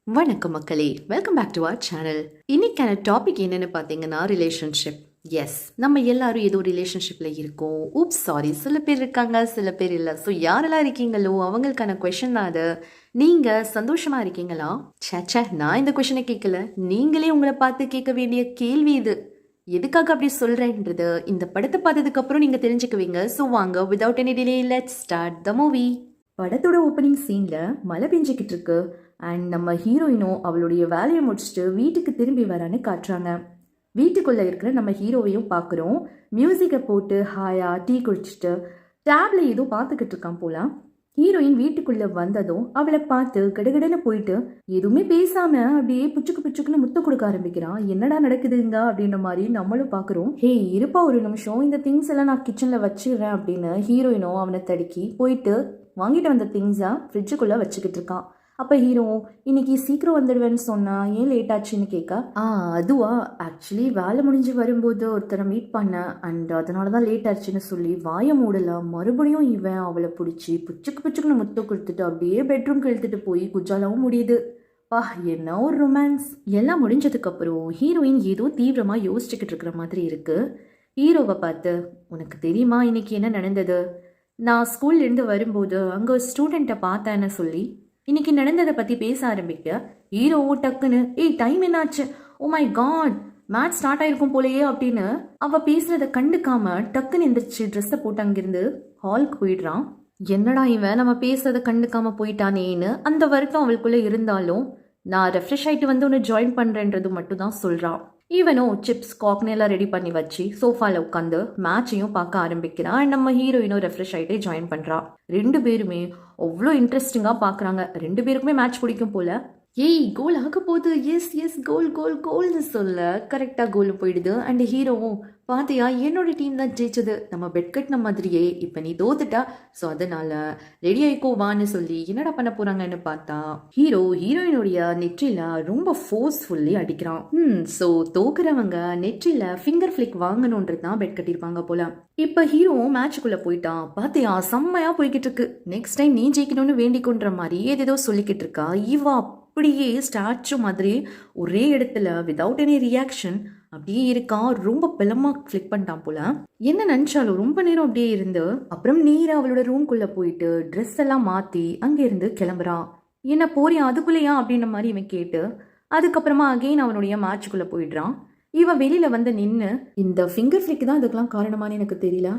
வணக்கம் மக்களே, welcome back to our channel. இன்னைக்கான டாபிக் என்னன்னு பார்த்தீங்கன்னா ரிலேஷன்ஷிப். எஸ், நம்ம எல்லாரும் ஏதோ ரிலேஷன்ஷிப்ல இருக்கோம். ஊப்ஸ் சாரி, சில பேர் இருக்காங்க, சில பேர் இல்லை. ஸோ யாரெல்லாம் இருக்கீங்களோ அவங்களுக்கான கொஷின் தான் அது. நீங்க சந்தோஷமா இருக்கீங்களா? சேச்சே, நான் இந்த கொஷினை கேட்கல, நீங்களே உங்களை பார்த்து கேட்க வேண்டிய கேள்வி இது. எதுக்காக அப்படி சொல்றேன்றது இந்த படத்தை பார்த்ததுக்கு அப்புறம் நீங்க தெரிஞ்சுக்குவீங்க. ஸோ வாங்க, without any delay let's start the movie. படத்தோட ஓப்பனிங் சீன்ல மழை பெஞ்சிக்கிட்டு இருக்கு. அண்ட் நம்ம ஹீரோயினும் அவளுடைய வேலையை முடிச்சுட்டு வீட்டுக்கு திரும்பி வரான்னு காட்டுறாங்க. வீட்டுக்குள்ளே இருக்கிற நம்ம ஹீரோவையும் பார்க்குறோம். மியூசிக்கை போட்டு ஹாயா டீ குடிச்சிட்டு டேப்ல ஏதோ பார்த்துக்கிட்டு இருக்கான் போல. ஹீரோயின் வீட்டுக்குள்ளே வந்ததும் அவளை பார்த்து கடகடன்னு போயிட்டு எதுவுமே பேசாம அப்படியே புச்சுக்குன்னு முத்த கொடுக்க ஆரம்பிக்கிறான். என்னடா நடக்குதுங்க அப்படின்ற மாதிரி நம்மளும் பார்க்குறோம். ஹே இருப்பா ஒரு நிமிஷம், இந்த திங்ஸ் எல்லாம் நான் கிச்சனில் வச்சிடுறேன் அப்படின்னு ஹீரோயினும் அவனை தடுக்கி போயிட்டு வாங்கிட்டு வந்த திங்ஸை ஃப்ரிட்ஜுக்குள்ளே வச்சுக்கிட்டு இருக்கான். அப்போ ஹீரோ இன்னைக்கு சீக்கிரம் வந்துடுவேன்னு சொன்னா ஏன் லேட் ஆச்சுன்னு கேட்க, அதுவா, ஆக்சுவலி வேலை முடிஞ்சு வரும்போது ஒருத்தரை மீட் பண்ணேன் அண்ட் அதனால தான் லேட் ஆச்சுன்னு சொல்லி வாயை மூடல. மறுபடியும் இவன் அவளை பிடிச்சி புச்சுக்குன்னு முத்த கொடுத்துட்டு அப்படியே பெட்ரூம்க்கு இழுத்துட்டு போய் குஜாலாவும் முடியுது. பா, என்ன ஒரு ரொமான்ஸ். எல்லாம் முடிஞ்சதுக்கு அப்புறம் ஹீரோயின் ஏதோ தீவிரமா யோசிச்சுக்கிட்டு இருக்கிற மாதிரி இருக்கு. ஹீரோவை பார்த்து, உனக்கு தெரியுமா இன்னைக்கு என்ன நடந்தது? நான் ஸ்கூல்லேருந்து வரும்போது அங்கே ஒரு ஸ்டூடெண்ட்டை பார்த்தேன்னு சொல்லி இன்னைக்கு நடந்ததை பற்றி பேச ஆரம்பிக்க ஹீரோ டக்குன்னு, ஏய் டைம் என்னாச்சு, oh my god match start ஆயிருக்கும் போலயே அப்படின்னு அவ பேசுறத கண்டுக்காம டக்குன்னு எந்திரிச்சு ட்ரெஸ்ஸை போட்டு அங்கிருந்து ஹாலுக்கு போயிடுறான். என்னடா இவன் நம்ம பேசுறத கண்டுக்காம போயிட்டானேன்னு அந்த வருத்தம் அவளுக்குள்ள இருந்தாலும் நான் ரெஃப்ரெஷ் ஆயிட்டு வந்து ஒன்று ஜாயின் பண்றேன்றது மட்டும் தான் சொல்றான். ஈவனும் சிப்ஸ் காக்னெல்லாம் ரெடி பண்ணி வச்சு சோஃபாவில் உட்காந்து மேட்சையும் பார்க்க ஆரம்பிக்கிறான். அண்ட் நம்ம ஹீரோயினும் ரெஃப்ரெஷ் ஆகிட்டே ஜாயின் பண்ணுறான். ரெண்டு பேருமே அவ்வளோ இன்ட்ரெஸ்டிங்காக பார்க்குறாங்க. ரெண்டு பேருக்குமே மேட்ச் பிடிக்கும் போல. ஏய் கோல் ஆக போகுது, எஸ் எஸ் கோல் கோல் கோல்னு சொல்ல கரெக்டாக கோல் போயிடுது. அண்ட் ஹீரோவும், பார்த்தியா என்னோட டீம் தான் ஜெயிச்சது, நம்ம பெட் கட்டின மாதிரியே இப்போ நீ தோத்துட்டா, ஸோ அதனால ரெடி ஆயிக்கோ வான்னு சொல்லி என்னடா பண்ண போறாங்கன்னு பார்த்தா ஹீரோயினுடைய நெற்றில ரொம்ப ஃபோர்ஸ்ஃபுல்லி அடிக்கிறான். ஸோ தோக்குறவங்க நெற்றில ஃபிங்கர் ஃபிளிக் வாங்கணுன்றது தான் பெட் கட்டியிருப்பாங்க போல. இப்போ ஹீரோவும் மேட்சுக்குள்ள போயிட்டான். பார்த்தியா செம்மையா போய்கிட்டு இருக்கு, நெக்ஸ்ட் டைம் நீ ஜெயிக்கணும்னு வேண்டிக்கொன்ற மாதிரி ஏதேதோ சொல்லிக்கிட்டு இருக்கா. இவா அப்படியே ஸ்டாச்சு மாதிரி ஒரே இடத்துல விதவுட் எனி ரியாக்ஷன் அப்படியே இருக்கான். ரொம்ப பலமா கிளிக் பண்ணிட்டான் போல. என்ன நினைச்சாலும் ரொம்ப நேரம் அப்படியே இருந்து அப்புறம் நேரா அவளோட ரூம்குள்ள போயிட்டு ட்ரெஸ் எல்லாம் மாத்தி அங்க இருந்து கிளம்புறான். என்ன போறியா அதுக்குள்ளேயா அப்படின்ற மாதிரி இவன் கேட்டு அதுக்கப்புறமா அகெயின் அவனுடைய மேட்சுக்குள்ள போயிடுறான். இவன் வெளியில வந்து நின்று, இந்த ஃபிங்கர் ஃபிளிக் தான் இதுக்கெல்லாம் காரணமானு எனக்கு தெரியல,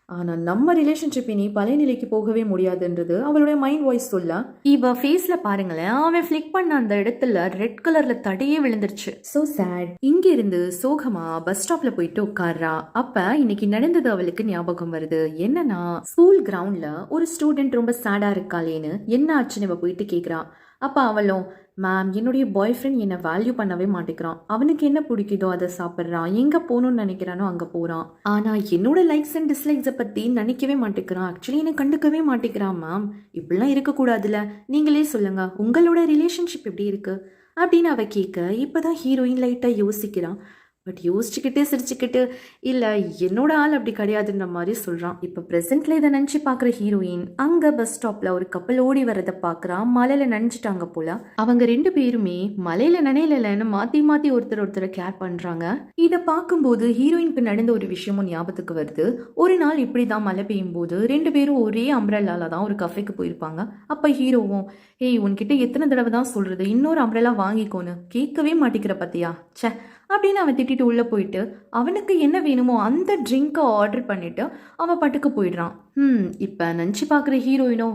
ஆனால் நம்ம ரிலேஷன்ஷிப் இனி பழைய நிலைக்கு போகவே முடியாதுன்றது அவளுடைய மைண்ட் வாய்ஸ் சொல்ல. இவ ஃபேஸ்ல பாருங்களேன், அவன் ஃபிளிக் பண்ண அந்த இடத்துல ரெட் கலர்ல தடையே விழுந்துருச்சு. So sad. இங்க இருந்து சோகமா பஸ் ஸ்டாப்ல போயிட்டு உட்கார்றா. அப்ப இன்னைக்கு நடந்தது அவளுக்கு ஞாபகம் வருது. என்னன்னா, ஸ்கூல் கிரவுண்ட்ல ஒரு ஸ்டூடெண்ட் ரொம்ப சேடா இருக்காளேன்னு என்ன ஆச்சுன்னு இவ போயிட்டு கேக்குறா. அப்ப அவளும், மேம் என்னுடைய பாய் ஃப்ரெண்ட் என்னை வேல்யூ பண்ணவே மாட்டேங்கிறான், அவனுக்கு என்ன பிடிக்குதோ அதை சாப்பிட்றான், எங்கே போகணும்னு நினைக்கிறானோ அங்கே போகிறான், ஆனால் என்னோட லைக்ஸ் அண்ட் டிஸ்லைக்ஸை பற்றி நினைக்கவே மாட்டேங்கிறான், ஆக்சுவலி என்னை கண்டுக்கவே மாட்டேங்கிறான். மேம் இப்படிலாம் இருக்கக்கூடாதுல்ல, நீங்களே சொல்லுங்க உங்களோட ரிலேஷன்ஷிப் எப்படி இருக்கு அப்படின்னு அவ கேட்க, இப்போதான் ஹீரோயின் லைட்டாக யோசிக்கிறான். பட் யோசிச்சுக்கிட்டே சிரிச்சுக்கிட்டு, இல்லை என்னோட ஆள் அப்படி கிடையாதுன்ற மாதிரி சொல்கிறான். இப்போ ப்ரெசென்ட்ல இதை நினச்சி பார்க்குற ஹீரோயின் அங்கே பஸ் ஸ்டாப்பில் ஒரு கப்பல் ஓடி வரதை பார்க்குறான். மலையில் நனைஞ்சிட்டாங்க போல. அவங்க ரெண்டு பேருமே மலையில் நனையிலன்னு மாற்றி ஒருத்தரை கேர் பண்ணுறாங்க. இதை பார்க்கும்போது ஹீரோயினுக்கு நடந்த ஒரு விஷயமும் ஞாபகத்துக்கு வருது. ஒரு நாள் இப்படி தான் மழை பெய்யும் போது ரெண்டு பேரும் ஒரே அம்ப்ரெல்லால தான் ஒரு கஃபேக்கு போயிருப்பாங்க. அப்போ ஹீரோவும், ஏய் உன்கிட்ட எத்தனை தடவை தான் சொல்கிறது இன்னொரு அம்ப்ரெல்லா வாங்கிக்கோன்னு, கேட்கவே மாட்டேங்கிற பத்தியா சே அப்படின்னு அவன் திட்டிட்டு உள்ளே போயிட்டு அவனுக்கு என்ன வேணுமோ அந்த ட்ரிங்கை ஆர்டர் பண்ணிட்டு அவன் பாட்டுக்கு போயிடுறான். இப்போ நினச்சி பார்க்குற ஹீரோயினோ,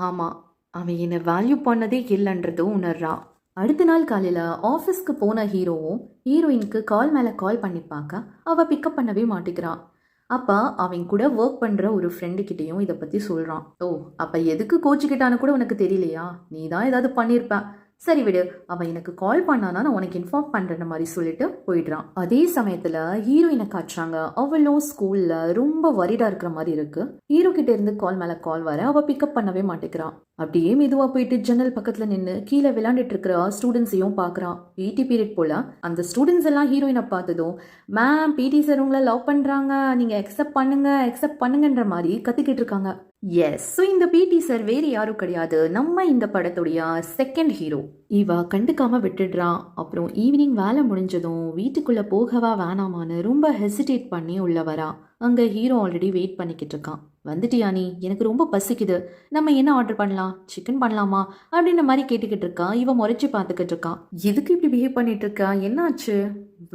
ஆமாம் அவன் என்னை வேல்யூ பண்ணதே இல்லைன்றதும் உணர்றான். அடுத்த நாள் காலையில் ஆஃபீஸ்க்கு போன ஹீரோவும் ஹீரோயினுக்கு கால் மேலே கால் பண்ணி பார்க்க அவள் பிக்கப் பண்ணவே மாட்டேங்கிறான். அப்போ அவன் கூட ஒர்க் பண்ணுற ஒரு ஃப்ரெண்டுக்கிட்டேயும் இதை பற்றி சொல்கிறான். ஓ அப்போ எதுக்கு கோச்சுக்கிட்டான்னு கூட உனக்கு தெரியலையா, நீ தான் ஏதாவது பண்ணியிருப்ப, சரி விடு, அவன் எனக்கு கால் பண்ணானா நான் உனக்கு இன்ஃபார்ம் பண்ணுற மாதிரி சொல்லிட்டு போயிடுறான். அதே சமயத்தில் ஹீரோயினை காட்டுறாங்க. அவளும் ஸ்கூலில் ரொம்ப வரிடா இருக்கிற மாதிரி இருக்கு. ஹீரோ கிட்ட இருந்து கால் மேலே கால் வர அவள் பிக்கப் பண்ணவே மாட்டேங்கிறான். அப்படியே மெதுவாக போயிட்டு ஜன்னல் பக்கத்தில் நின்று கீழே விளையாண்டுட்டு இருக்கிற ஸ்டூடெண்ட்ஸையும் பார்க்குறான். பிடி பீரியட் போல அந்த ஸ்டூடெண்ட்ஸ் எல்லாம் ஹீரோயினை பார்த்ததும், மேம் பிடி சார் உங்களை லவ் பண்ணுறாங்க, நீங்கள் அக்செப்ட் பண்ணுங்கன்ற மாதிரி கத்திக்கிட்டு இருக்காங்க. எஸ், ஸோ இந்த பிடி சார் வேறு யாரும் கிடையாது, நம்ம இந்த படத்துடைய செகண்ட் ஹீரோ. இவ கண்டுக்காம விட்டுடுறான். அப்புறம் ஈவினிங் வேலை முடிஞ்சதும் வீட்டுக்குள்ள போகவா வேணாமான்னு ரொம்ப ஹெசிடேட் பண்ணி உள்ள வரா. அங்க ஹீரோ ஆல்ரெடி வெயிட் பண்ணிக்கிட்டு இருக்கான். வந்துட்டியா நீ? எனக்கு ரொம்ப பசிக்குது, நம்ம என்ன ஆர்டர் பண்ணலாம், சிக்கன் பண்ணலாமா அப்படின்ற மாதிரி கேட்டுக்கிட்டு இருக்கான். இவன் முறைச்சி பார்த்துக்கிட்டு இருக்கான். எதுக்கு இப்படி பிஹேவ் பண்ணிட்டு இருக்கா, என்னாச்சு,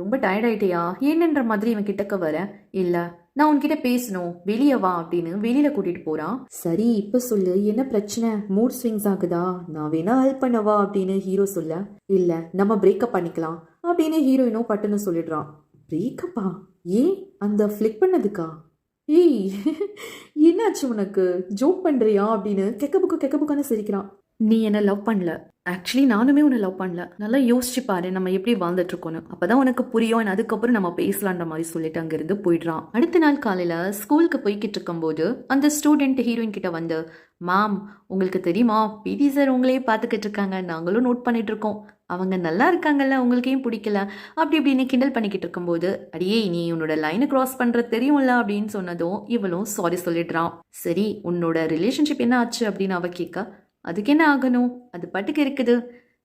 ரொம்ப டயர்ட் ஆயிட்டியா என்னன்ற மாதிரி இவன் கிட்டக்க வர. இல்ல, நான் உன்கிட்ட பேசணும், வெளியே வா அப்படின்னு வெளியில கூட்டிட்டு போறான். சரி இப்ப சொல்லு, என்ன பிரச்சனை, மூட் ஸ்விங்ஸ் ஆகுதா, நான் வேணா ஹெல்ப் பண்ணவா அப்படின்னு ஹீரோ சொல்ல. இல்ல, நம்ம பிரேக்கப் பண்ணிக்கலாம் அப்படின்னு ஹீரோயினும் பட்டுன்னு சொல்லிடுறான். பிரேக்கப்பா? ஏன், அந்த ஃபிளிக் பண்ணதுக்கா? ஏய் என்னாச்சு உனக்கு, ஜோக் பண்றியா அப்படின்னு கெக்க புக்கான்னு சிரிக்கிறான். நீ என்ன லவ் பண்ணல, ஆக்சுவலி நானுமே உன்னை லவ் பண்ணல, நல்லா யோசிச்சு பாரு நம்ம எப்படி வாழ்ந்துட்டு இருக்கோன்னு, அப்பதான் உனக்கு புரியும், அதுக்கப்புறம் நம்ம பேசலான்ற மாதிரி சொல்லிட்டு அங்கிருந்து போயிடுறான். அடுத்த நாள் காலையில ஸ்கூலுக்கு போய்கிட்டு இருக்கும்போது அந்த ஸ்டூடெண்ட் ஹீரோயின் கிட்ட வந்து, மேம் உங்களுக்கு தெரியுமா பிடி சார் உங்களையே பார்த்துக்கிட்டு இருக்காங்க, நாங்களும் நோட் பண்ணிட்டு இருக்கோம், அவங்க நல்லா இருக்காங்கல்ல, உங்களுக்கையும் பிடிக்கல அப்படி இப்படின்னு கிண்டல் பண்ணிக்கிட்டு இருக்கும்போது, அடியே நீ உன்னோட லைனை கிராஸ் பண்ற தெரியும்ல அப்படின்னு சொன்னதும் இவளும் சாரி சொல்லிடுறான். சரி உன்னோட ரிலேஷன்ஷிப் என்ன ஆச்சு அப்படின்னு அவ கேட்க, அதுக்கு என்ன ஆகணும், அது பாட்டுக்கு இருக்குது,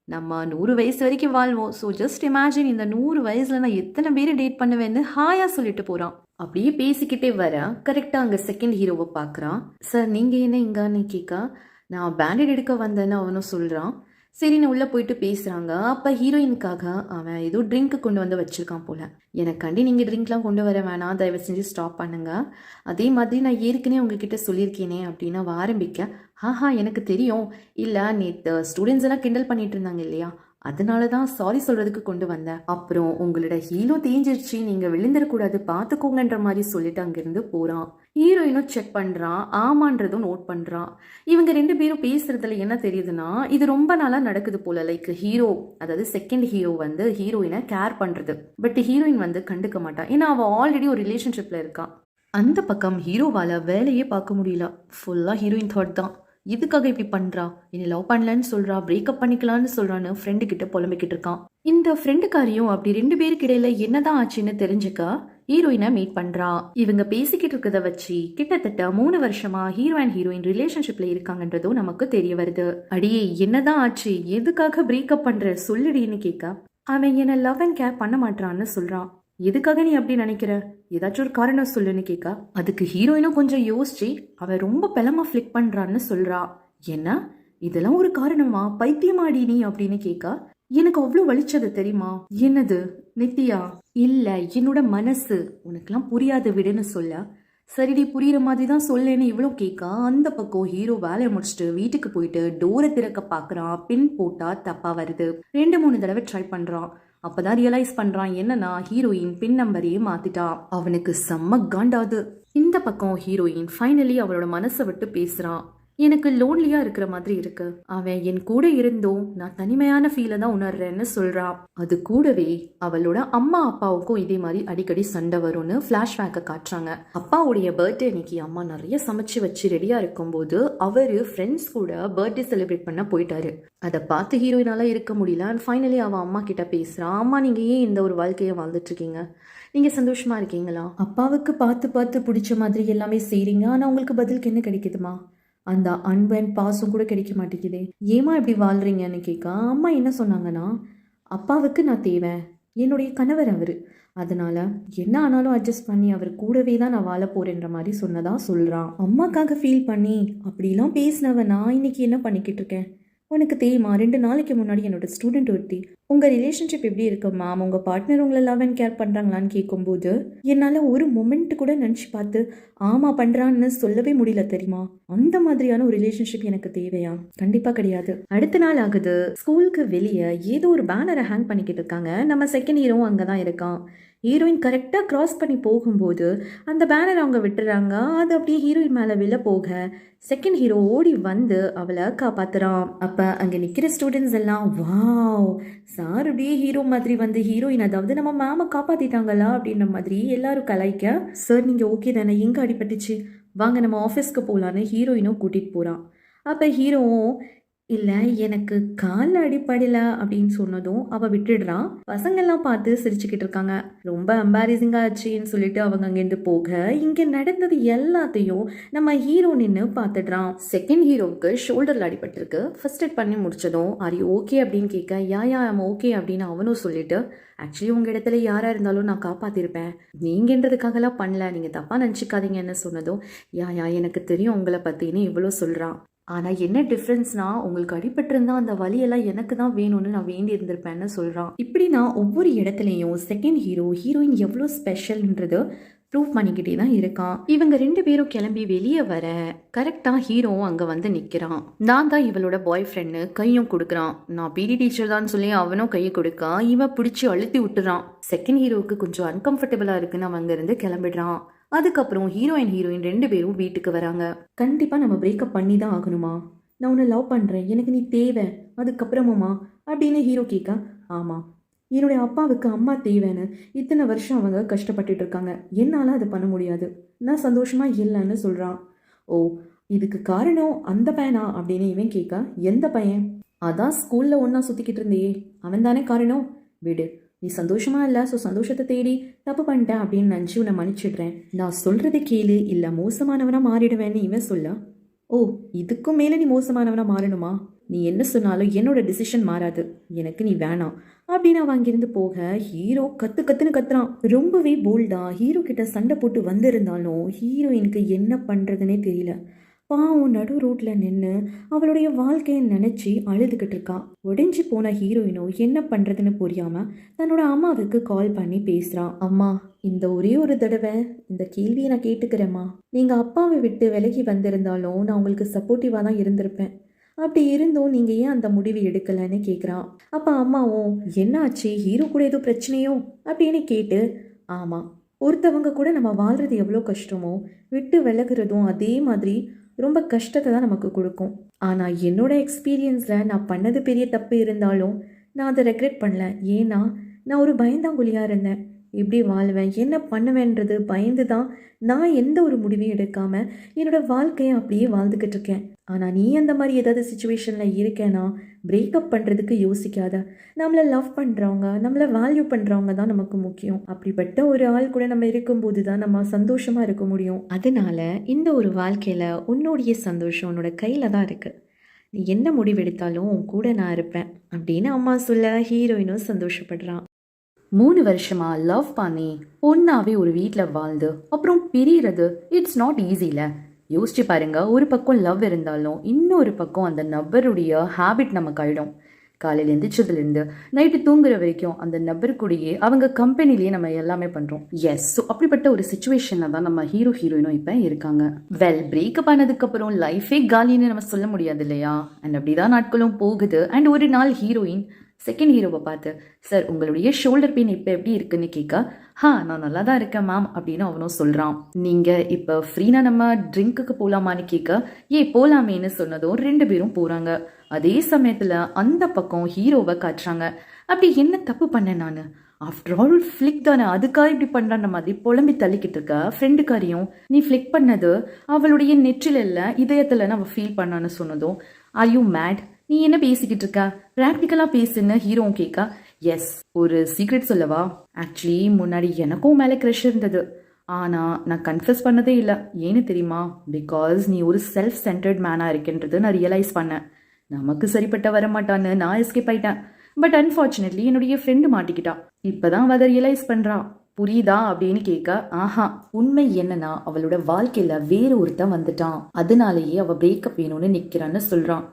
நம்ம 100 வயசு வரைக்கும் வாழ்வோம், ஸோ ஜஸ்ட் இமேஜின் இந்த 100 வயசுல நான் எத்தனை பேரை டேட் பண்ணுவேன்னு ஹாயா சொல்லிட்டு போறான். அப்படியே பேசிக்கிட்டே வர கரெக்டாக அங்கே செகண்ட் ஹீரோவை பார்க்குறான். சார் நீங்கள் என்ன இங்கன்னு கேட்க, நான் பேண்டட் எடுக்க வந்தேன்னு அவனும் சொல்கிறான். சரின்னு உள்ளே போயிட்டு பேசுகிறாங்க. அப்போ ஹீரோயினுக்காக அவன் ஏதோ ட்ரிங்க்கு கொண்டு வந்து வச்சுருக்கான் போல். எனக்காண்டி நீங்கள் ட்ரிங்க்லாம் கொண்டு வர வேணாம், தயவு செஞ்சு ஸ்டாப் பண்ணுங்க, அதே மாதிரி நான் ஏற்கனவே உங்ககிட்ட சொல்லியிருக்கேனே அப்படின்னு அவன் ஆரம்பிக்க, எனக்கு தெரியும், இல்லை நேற்று ஸ்டூடெண்ட்ஸ் எல்லாம் கிண்டல் பண்ணிட்டு இருந்தாங்க இல்லையா, அதனால தான் சாரி சொல்கிறதுக்கு கொண்டு வந்தேன், அப்புறம் உங்களோட ஹீலோ தேஞ்சிருச்சு, நீங்கள் விழுந்துடக்கூடாது பார்த்துக்கோங்கன்ற மாதிரி சொல்லிட்டு அங்கேருந்து போகிறான். ஹீரோயினும் செக் பண்ணுறான், ஆமான்றதும் நோட் பண்ணுறான். இவங்க 2 பேரும் பேசுறதுல என்ன தெரியுதுன்னா, இது ரொம்ப நாளாக நடக்குது போல. லைக் ஹீரோ, அதாவது செகண்ட் ஹீரோ வந்து ஹீரோயினை கேர் பண்ணுறது, பட் ஹீரோயின் வந்து கண்டுக்க மாட்டான், ஏன்னா அவள் ஆல்ரெடி ஒரு ரிலேஷன்ஷிப்பில் இருக்கான். அந்த பக்கம் ஹீரோவால் வேலையே பார்க்க முடியல, ஃபுல்லாக ஹீரோயின் தாட் தான். இதுக்காக இப்படி பண்ணுறா, என்னை லவ் பண்ணலன்னு சொல்கிறா, பிரேக்கப் பண்ணிக்கலான்னு சொல்கிறான்னு ஃப்ரெண்டு கிட்ட புலம்பிக்கிட்டு இருக்கான். இந்த ஃப்ரெண்டுக்காரியும் அப்படி 2 பேருக்கு இடையில என்னதான் ஆச்சுன்னு தெரிஞ்சுக்க ஹீரோயினை மீட் பண்ணுறா. இவங்க பேசிக்கிட்டு இருக்கிறத வச்சு கிட்டத்தட்ட 3 வருஷமா ஹீரோ அண்ட் ஹீரோயின் ரிலேஷன்ஷிப்ல இருக்காங்கன்றதும் நமக்கு தெரிய வருது. அடியே என்னதான் ஆச்சு, எதுக்காக பிரேக்கப் பண்ற சொல்லுடின்னு கேட்க, அவன் என்ன லவ் அண்ட் கேர் பண்ண மாட்டான்னு சொல்றான். எதுக்காக நீ அப்படி நினைக்கிற, ஏதாச்சும் ஒரு காரணம் சொல்லுன்னு கேட்க, அதுக்கு ஹீரோயினும் கொஞ்சம் யோசிச்சு அவன் ரொம்ப பெலமா ஃபிளிக் பண்றான்னு சொல்றா. என்ன, இதெல்லாம் ஒரு காரணமா, பைத்தியமாடி நீ அப்படின்னு கேட்க, எனக்கு அவ்வளோ வலிச்சது தெரியுமா. என்னது நித்யா? இல்ல என்னோட மனசு, உனக்கெல்லாம் புரியாது விடுன்னு சொல்ல, சரிடி புரியுற மாதிரி தான் சொல்லேன்னு இவ்வளோ கேட்க, அந்த பக்கம் ஹீரோ வேலையை முடிச்சுட்டு வீட்டுக்கு போயிட்டு டோரை திறக்க பார்க்குறான். பின் போட்டா தப்பா வருது. 2-3 தடவை ட்ரை பண்ணுறான். அப்பதான் ரியலைஸ் பண்றான், என்னன்னா ஹீரோயின் பின் நம்பரையே மாத்திட்டா. அவனுக்கு செம்ம காண்டாது. இந்த பக்கம் ஹீரோயின் ஃபைனலி அவளோட மனசை விட்டு பேசுறான். எனக்கு லோன்லியா இருக்கிற மாதிரி இருக்கு, அவன் என் கூட இருந்தும் நான் தனிமையான ஃபீலை தான் உணர்றேன்னு சொல்றா. அது கூடவே அவளோட அம்மா அப்பாவுக்கும் இதே மாதிரி அடிக்கடி சண்டை வரும்னு பிளாஷ்பேக்கை காட்டுறாங்க. அப்பாவுடைய பர்த்டே அன்னைக்கு அம்மா நிறைய சமைச்சு வச்சு ரெடியா இருக்கும்போது அவரு ஃப்ரெண்ட்ஸ் கூட பர்த்டே செலிப்ரேட் பண்ண போயிட்டாரு. அதை பார்த்து ஹீரோயினால இருக்க முடியல. அண்ட் ஃபைனலி அவன் அம்மா கிட்ட பேசுறான். அம்மா நீங்க ஏன் இந்த ஒரு வாழ்க்கையை வாழ்ந்துட்டு இருக்கீங்க, நீங்க சந்தோஷமா இருக்கீங்களா, அப்பாவுக்கு பார்த்து பார்த்து பிடிச்ச மாதிரி எல்லாமே செய்றீங்க, ஆனா உங்களுக்கு பதிலுக்கு என்ன கிடைக்குதுமா, அந்த அன்பு அண்ட் பாசம் கூட கிடைக்க மாட்டேங்குதே, ஏமா இப்படி வாழ்றீங்கன்னு கேட்க, அம்மா என்ன சொன்னாங்கன்னா, அப்பாவுக்கு நான் தேவை, என்னுடைய கணவர் அவர், அதனால என்ன ஆனாலும் அட்ஜஸ்ட் பண்ணி அவர் கூடவே தான் நான் வாழ போறேன்ற மாதிரி சொன்னதா சொல்றான். அம்மாக்காக ஃபீல் பண்ணி அப்படிலாம் பேசினவ நான் இன்னைக்கு என்ன பண்ணிக்கிட்டு இருக்கேன், உனக்கு தெரியுமா 2 நாளைக்கு முன்னாடி என்னோட ஸ்டூடெண்ட் ஒருத்தி, உங்கள் ரிலேஷன்ஷிப் எப்படி இருக்கு மேம், உங்கள் பார்ட்னர் உங்களை லவ் அண்ட் கேர் பண்ணுறாங்களான்னு கேட்கும்போது என்னால் ஒரு மொமெண்ட் கூட நினச்சி பார்த்து ஆமாம் பண்ணுறான்னு சொல்லவே முடியல தெரியுமா, அந்த மாதிரியான ஒரு ரிலேஷன்ஷிப் எனக்கு தேவையா, கண்டிப்பாக கிடையாது. அடுத்த நாள் ஆகுது. ஸ்கூலுக்கு வெளியே ஏதோ ஒரு பேனரை ஹேங் பண்ணிக்கிட்டு இருக்காங்க. நம்ம செகண்ட் ஹீரோவும் அங்கே தான் இருக்கான். ஹீரோயின் கரெக்டாக க்ராஸ் பண்ணி போகும்போது அந்த பேனர் அவங்க விட்டுறாங்க. அது அப்படியே ஹீரோயின் மேலே விழ போக செகண்ட் ஹீரோ ஓடி வந்து அவளை காப்பாத்துறான். அப்போ அங்கே நிற்கிற ஸ்டூடெண்ட்ஸ் எல்லாம் வாவ் சார் அப்படியே ஹீரோ மாதிரி வந்து ஹீரோயின், அதாவது நம்ம மேமை காப்பாற்றிட்டாங்களா அப்படின்ற மாதிரி எல்லாரும் கலாய்க்க, சார் நீங்கள் ஓகே தானே, எங்கே அடிபட்டுச்சு, வாங்க நம்ம ஆஃபீஸ்க்கு போகலான்னு ஹீரோயினும் கூட்டிகிட்டு போகிறான். அப்போ ஹீரோவும் இல்லை எனக்கு கால் அடிப்படையில் அப்படின்னு சொன்னதும் அவள் விட்டுடுறான். பசங்கள்லாம் பார்த்து சிரிச்சுக்கிட்டு இருக்காங்க. ரொம்ப எம்பாரசிங்காக ஆச்சுன்னு சொல்லிட்டு அவங்க அங்கேருந்து போக இங்கே நடந்தது எல்லாத்தையும் நம்ம ஹீரோ நின்று பார்த்துடுறான். செகண்ட் ஹீரோவுக்கு ஷோல்டரில் அடிபட்டிருக்கு. ஃபர்ஸ்ட் எட் பண்ணி முடிச்சதும் ஆர் யூ ஓகே அப்படின்னு கேட்க யா ஐம் ஓகே அப்படின்னு அவனும் சொல்லிட்டு ஆக்சுவலி உங்கள் இடத்துல யாராக இருந்தாலும் நான் காப்பாற்றிருப்பேன், நீங்கன்றதுக்காகலாம் பண்ணல, நீங்கள் தப்பாக நினச்சிக்காதீங்கன்னு சொன்னதும் யா எனக்கு தெரியும் உங்களை பற்றின்னு இவ்வளோ சொல்கிறான். ஆனால் என்ன டிஃப்ரென்ஸ்னா உங்களுக்கு அடிபட்டிருந்தா அந்த வலியெல்லாம் எனக்கு தான் வேணும்னு நான் வேண்டி இருந்திருப்பேன்னு சொல்கிறான். இப்படி நான் ஒவ்வொரு இடத்துலையும் செகண்ட் ஹீரோயின் எவ்வளோ ஸ்பெஷல்ன்றது ப்ரூவ் பண்ணிக்கிட்டே தான் இருக்கான். இவங்க 2 பேரும் கிளம்பி வெளியே வர கரெக்டாக ஹீரோவும் அங்கே வந்து நிற்கிறான். நான் தான் இவளோட பாய் ஃப்ரெண்டு கையும் கொடுக்குறான். நான் பிடி டீச்சர் தான் சொல்லி அவனும் கையை கொடுக்க இவன் பிடிச்சி அழுத்தி விட்டுறான். செகண்ட் ஹீரோவுக்கு கொஞ்சம் அன்கம்ஃபர்டபுளாக இருக்குன்னு அவங்க இருந்து கிளம்பிடுறான். அதுக்கப்புறம் ஹீரோயின் 2 பேரும் வீட்டுக்கு வராங்க. கண்டிப்பாக நம்ம பிரேக்கப் பண்ணி தான் ஆகணுமா, நான் உன்னை லவ் பண்ணுறேன், எனக்கு நீ தேவை, அதுக்கப்புறமாமா அப்படின்னு ஹீரோ கேட்க ஆமாம் என்னுடைய அப்பாவுக்கு அம்மா தேவைன்னு இத்தனை வருஷம் அவங்க கஷ்டப்பட்டுட்டு இருக்காங்க, என்னால் அது பண்ண முடியாது, நான் சந்தோஷமாக இல்லைன்னு சொல்கிறான். ஓ இதுக்கு காரணம் அந்த பையனா அப்படின்னு இவன் கேட்க எந்த பையன், அதான் ஸ்கூலில் ஒன்றா சுற்றிக்கிட்டு இருந்தே அவன் தானே காரணம், விடு நீ சந்தோஷமா இல்லை, ஸோ சந்தோஷத்தை தேடி தப்பு பண்ணிட்டேன் அப்படின்னு நினச்சி உன்னை மன்னிச்சிடுறேன், நான் சொல்கிறத கேளு இல்லை மோசமானவனாக மாறிடுவேன்னு இவன் சொல்ல ஓ இதுக்கும் மேலே நீ மோசமானவனாக மாறணுமா, நீ என்ன சொன்னாலும் என்னோட டிசிஷன் மாறாது, எனக்கு நீ வேணாம் அப்படின்னு அவன் அங்கிருந்து போக ஹீரோ கத்துன்னு கத்துறான். ரொம்பவே போல்டா ஹீரோ கிட்ட சண்டை போட்டு வந்திருந்தாலும் ஹீரோயினுக்கு என்ன பண்ணுறதுனே தெரியல. பாவம் நடு ரோட்டில் நின்று அவளுடைய வாழ்க்கையை நினச்சி அழுதுகிட்டு இருக்கான். உடைஞ்சி போன ஹீரோயினோ என்ன பண்ணுறதுன்னு புரியாமல் தன்னோட அம்மாவுக்கு கால் பண்ணி பேசுகிறான். அம்மா இந்த ஒரே ஒரு தடவை இந்த கேள்வியை நான் கேட்டுக்கிறேம்மா, நீங்கள் அப்பாவை விட்டு விலகி வந்திருந்தாலும் நான் உங்களுக்கு சப்போர்ட்டிவாக தான் இருந்திருப்பேன், அப்படி இருந்தும் நீங்கள் ஏன் அந்த முடிவு எடுக்கலைன்னு கேட்குறான். அப்போ அம்மாவும் என்ன ஆச்சு, ஹீரோ கூட ஏதோ பிரச்சனையோ அப்படின்னு கேட்டு ஆமாம் ஒருத்தவங்க கூட நம்ம வாழ்கிறது எவ்வளோ கஷ்டமோ விட்டு விலகிறதும் அதே மாதிரி ரொம்ப கஷ்டத்தை தான் நமக்கு கொடுக்கும். ஆனால் என்னோட எக்ஸ்பீரியன்ஸில் நான் பண்ணது பெரிய தப்பு இருந்தாலும் நான் அதை ரெக்ரெட் பண்ணல, ஏன்னா நான் ஒரு பயந்தாங்குழியாக இருந்தேன், எப்படி வாழ்வேன் என்ன பண்ணுவேன்றது பயந்து தான் நான் எந்த ஒரு முடிவையும் எடுக்காமல் என்னோடய வாழ்க்கையை அப்படியே வாழ்ந்துக்கிட்டு இருக்கேன். ஆனால் நீ அந்த மாதிரி ஏதாவது சுச்சுவேஷனில் இருக்கேன்னா பிரேக்கப் பண்ணுறதுக்கு யோசிக்காத, நம்மளை லவ் பண்ணுறவங்க நம்மளை வேல்யூ பண்ணுறவங்க தான் நமக்கு முக்கியம், அப்படிப்பட்ட ஒரு ஆள் கூட நம்ம இருக்கும்போது தான் நம்ம சந்தோஷமாக இருக்க முடியும். அதனால இந்த ஒரு வாழ்க்கையில் உன்னுடைய சந்தோஷம் உன்னோட கையில் தான் இருக்குது, நீ என்ன முடிவெடுத்தாலும் உன் கூட நான் இருப்பேன் அப்படின்னு அம்மா சொல்ல ஹீரோயினும் சந்தோஷப்படுறான். 3 வருஷமா லவ் பண்ணி பொண்ணாவே ஒரு வீட்டில் வாழ்ந்து அப்புறம் பிரிகிறது இட்ஸ் நாட் ஈஸியில். யோசிச்சு பாருங்க, ஒரு பக்கம் லவ் இருந்தாலும் இன்னொரு பக்கம் அந்த நபருடைய ஹேபிட் நமக்கு ஆயிடும். காலையில் எந்திரிச்சதுலேருந்து நைட்டு தூங்குற வரைக்கும் அந்த நபருக்குடையே அவங்க கம்பெனிலேயே நம்ம எல்லாமே பண்ணுறோம். எஸ், ஸோ அப்படிப்பட்ட ஒரு சுச்சுவேஷனில் தான் நம்ம ஹீரோயினும் இப்போ இருக்காங்க. வெல், பிரேக்கப் ஆனதுக்கப்புறம் லைஃபே காலின்னு நம்ம சொல்ல முடியாது இல்லையா. அண்ட் அப்படி தான் நாட்களும் போகுது. அண்ட் ஒரு நாள் ஹீரோயின் செகண்ட் ஹீரோவை பார்த்து சார் உங்களுடைய ஷோல்டர் பெயின் இப்போ எப்படி இருக்குன்னு கேட்க நான் நல்லா தான் இருக்கேன் மேம் அப்படின்னு அவனும் சொல்கிறான். நீங்கள் இப்போ ஃப்ரீனா நம்ம ட்ரிங்க்குக்கு போகலாமான்னு கேட்க போகலாமேன்னு சொன்னதும் 2 பேரும் போகிறாங்க. அதே சமயத்தில் அந்த பக்கம் ஹீரோவை காட்டுறாங்க. அப்படி என்ன தப்பு பண்ணேன் நான், ஆஃப்டர் ஆல் ஃப்ளிக் தானே, அதுக்காக இப்படி பண்ணுறான்ற மாதிரி புலம்பி தள்ளிக்கிட்டு இருக்க ஃப்ரெண்டுக்காரியும் நீ ஃப்ளிக் பண்ணது அவளுடைய நெற்றில இல்லை இதயத்தில் அவள் ஃபீல் பண்ணான்னு சொன்னதும் ஆர் யூ மேட், நீ என்ன பேசிக்கிட்டு இருக்க, ப்ராக்டிக்கலாக பேசுன்னு ஹீரோவும் கேட்க எஸ், ஒரு சீக்ரெட் சொல்லவா, ஆக்சுவலி முன்னாடி எனக்கும் மேலே க்ரஷ் இருந்தது, ஆனால் நான் கன்ஃபஸ் பண்ணதே இல்லை, ஏன்னு தெரியுமா, பிகாஸ் நீ ஒரு செல்ஃப் சென்டர்ட் மேனாக இருக்குன்றது நான் ரியலைஸ் பண்ணேன், நமக்கு சரிப்பட்ட வர மாட்டான்னு நான் எஸ்கேப் ஆயிட்டேன், பட் அன்ஃபார்ச்சுனேட்லி என்னுடைய ஃப்ரெண்டு மாட்டிக்கிட்டா, இப்போதான் அதை ரியலைஸ் பண்ணுறான், புரியுதா அப்படின்னு கேட்க உண்மை என்னன்னா அவளோட வாழ்க்கையில வேற ஒருத்தன் வந்துட்டான், அதனாலேயே அவ பிரேக்கப் வேணும்னு நிக்கிறான்னு சொல்றான்.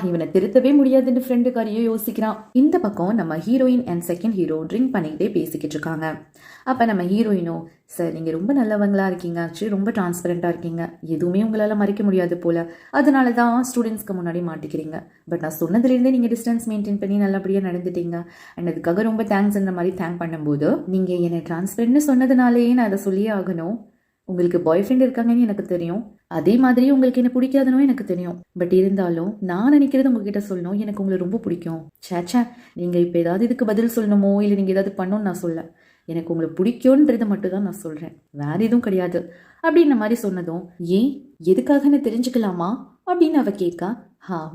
இவனை திருத்தவே முடியாதுன்னு ஃப்ரெண்டுக்காரையோ யோசிக்கிறான். இந்த பக்கம் நம்ம heroine and second hero drink பண்ணிக்கிட்டே பேசிக்கிட்டு இருக்காங்க. அப்ப நம்ம ஹீரோயினோ சார் நீங்க ரொம்ப நல்லவங்களா இருக்கீங்க, ஆக்சுவலி ரொம்ப டிரான்ஸ்பரண்டா இருக்கீங்க, எதுவுமே உங்களால மறைக்க முடியாது போல, அதனாலதான் ஸ்டூடெண்ட்ஸ்க்கு முன்னாடி மாட்டிக்கிறீங்க, பட் நான் சொன்னதுலேருந்தே நீங்க டிஸ்டன்ஸ் மெயின்டைன் பண்ணி நல்லபடியா நடந்துட்டீங்க அண்ட் அதுக்காக ரொம்ப தேங்க்ஸ் அந்த மாதிரி தேங்க் பண்ணும்போது நீங்க என்னை டிரான்ஸ்பரண்ட்னு சொன்னதுனாலேயே நான் அதை சொல்லியே ஆகணும். உங்களுக்கு பாய் ஃப்ரெண்ட் இருக்காங்கன்னு எனக்கு தெரியும், அதே மாதிரி உங்களுக்கு என்ன பிடிக்காதுன்னு எனக்கு தெரியும், பட் இருந்தாலும் நான் நினைக்கிறது உங்ககிட்ட சொல்லணும், எனக்கு உங்களை ரொம்ப பிடிக்கும். சேச்சா நீங்க இப்போ ஏதாவது இதுக்கு பதில் சொல்லணுமோ இல்லை நீங்க ஏதாவது பண்ணணும்னு நான் சொல்ல, எனக்கு உங்களை பிடிக்கும்ன்றதை மட்டும் தான் நான் சொல்றேன், வேற எதுவும் கிடையாது அப்படின்ற மாதிரி சொன்னதும் ஏன் எதுக்காகன்னு தெரிஞ்சுக்கலாமா அப்படின்னு அவ கேட்க,